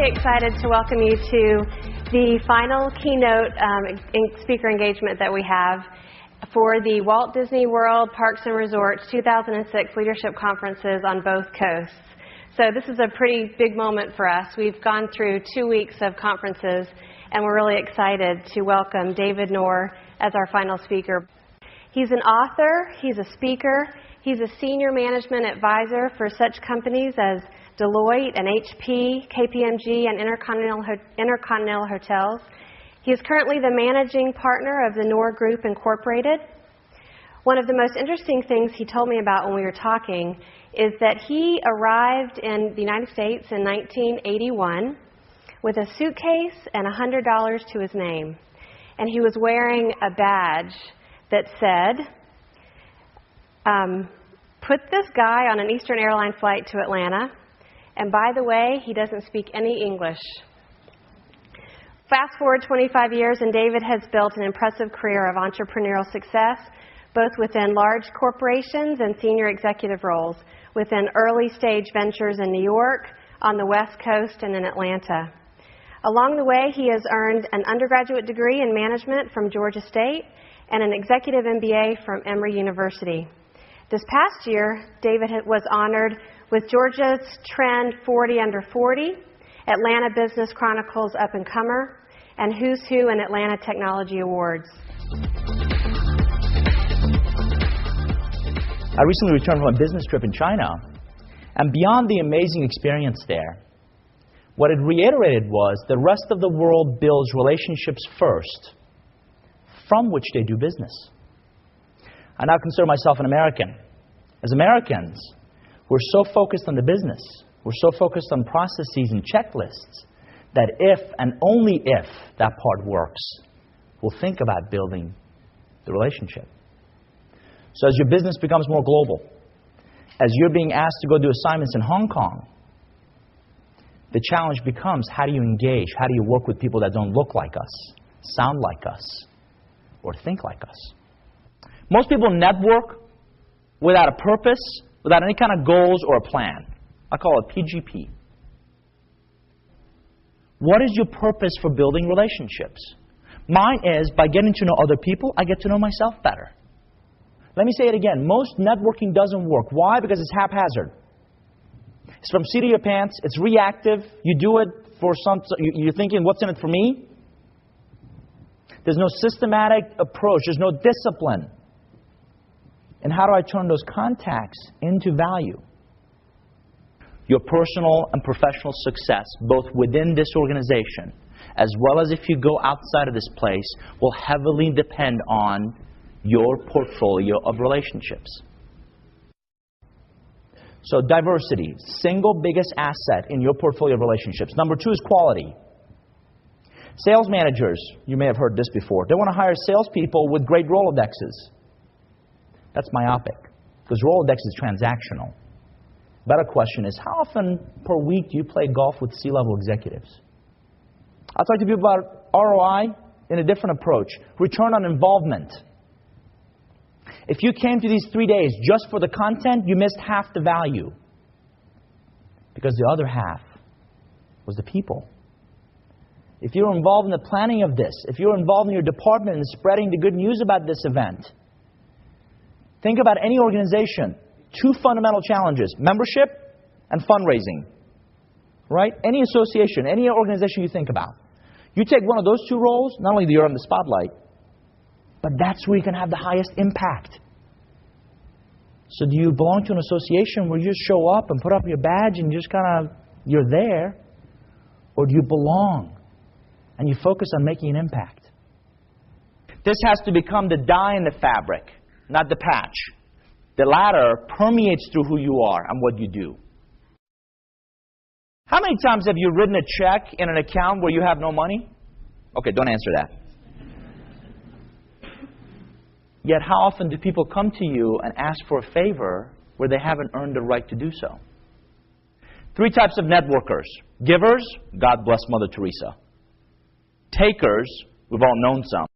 really excited to welcome you to the final keynote speaker engagement that we have for the Walt Disney World Parks and Resorts 2006 Leadership Conferences on both coasts. So this is a pretty big moment for us. We've gone through 2 weeks of conferences, and we're really excited to welcome David Nour as our final speaker. He's an author, he's a speaker, he's a senior management advisor for such companies as Deloitte and HP, KPMG, and Intercontinental Hotels. He is currently the managing partner of the Nour Group, Incorporated. One of the most interesting things he told me about when we were talking is that he arrived in the United States in 1981 with a suitcase and $100 to his name. And he was wearing a badge that said, put this guy on an Eastern Airline flight to Atlanta, and by the way, he doesn't speak any English. Fast forward 25 years, and David has built an impressive career of entrepreneurial success, both within large corporations and senior executive roles, within early-stage ventures in New York, on the West Coast, and in Atlanta. Along the way, he has earned an undergraduate degree in management from Georgia State and an executive MBA from Emory University. This past year, David was honored with Georgia's Trend 40 Under 40, Atlanta Business Chronicles Up and Comer, and Who's Who in Atlanta Technology Awards. I recently returned from a business trip in China, and beyond the amazing experience there, what it reiterated was the rest of the world builds relationships first, from which they do business. I now consider myself an American. As Americans, we're so focused on the business, we're so focused on processes and checklists, that if and only if that part works, we'll think about building the relationship. So as your business becomes more global, as you're being asked to go do assignments in Hong Kong, the challenge becomes, how do you engage? How do you work with people that don't look like us, sound like us, or think like us? Most people network without a purpose, without any kind of goals or a plan. I call it PGP. What is your purpose for building relationships? Mine is, by getting to know other people, I get to know myself better. Let me say it again. Most networking doesn't work. Why? Because it's haphazard. It's from seat of your pants. It's reactive. You do it for you're thinking, what's in it for me? There's no systematic approach. There's no discipline. And how do I turn those contacts into value? Your personal and professional success, both within this organization, as well as if you go outside of this place, will heavily depend on your portfolio of relationships. So diversity, single biggest asset in your portfolio of relationships. Number 2 is quality. Sales managers, you may have heard this before, they want to hire salespeople with great Rolodexes. That's myopic, because Rolodex is transactional. Better question is, how often per week do you play golf with C-level executives? I'll talk to people about ROI in a different approach. Return on involvement. If you came to these 3 days just for the content, you missed half the value. Because the other half was the people. If you're involved in the planning of this, if you're involved in your department in spreading the good news about this event, think about any organization. 2 fundamental challenges: membership and fundraising. Right? Any association, any organization you think about. You take one of those 2 roles, not only do you earn the spotlight, but that's where you can have the highest impact. So do you belong to an association where you just show up and put up your badge and just you're there? Or do you belong and you focus on making an impact? This has to become the dye in the fabric, not the patch. The latter permeates through who you are and what you do. How many times have you written a check in an account where you have no money? Okay, don't answer that. Yet how often do people come to you and ask for a favor where they haven't earned the right to do so? 3 types of networkers. Givers, God bless Mother Teresa. Takers, we've all known some.